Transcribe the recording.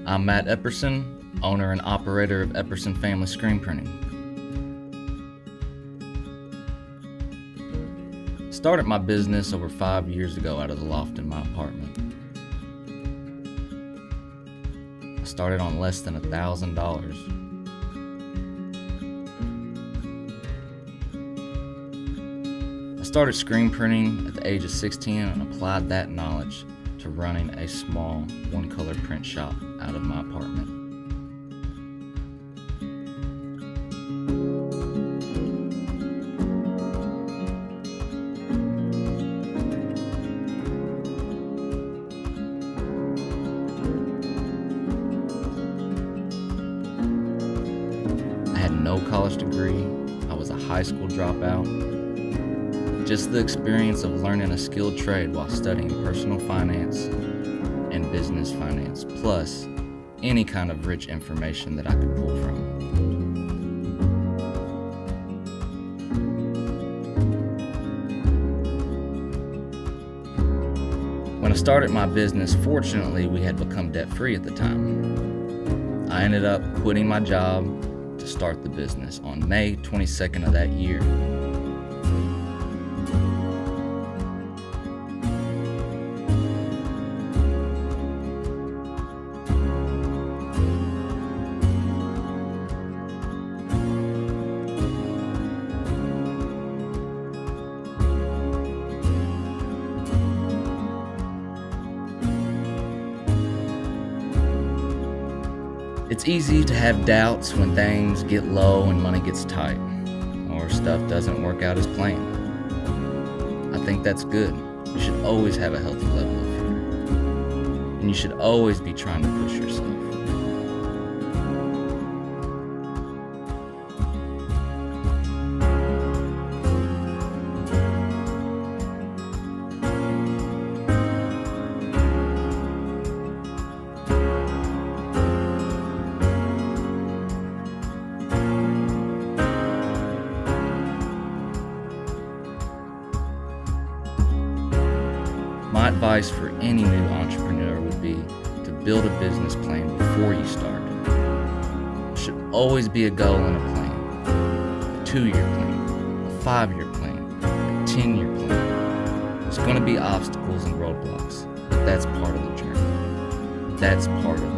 I'm Matt Epperson, owner and operator of Epperson Family Screen Printing. Started my business over 5 years ago out of the loft in my apartment. I started on less than $1,000. I started screen printing at the age of 16 and applied that knowledge to running a small one-color print shop out of my apartment. I had no college degree. I was a high school dropout. Just the experience of learning a skilled trade while studying personal finance and business finance, plus any kind of rich information that I could pull from. When I started my business, fortunately, we had become debt-free at the time. I ended up quitting my job to start the business on May 22nd of that year. It's easy to have doubts when things get low and money gets tight, or stuff doesn't work out as planned. I think that's good. You should always have a healthy level of fear, and you should always be trying to push yourself. My advice for any new entrepreneur would be to build a business plan before you start. There should always be a goal and a plan. A 2-year plan, a 5-year plan, a 10-year plan. There's going to be obstacles and roadblocks, but that's part of the journey. That's part of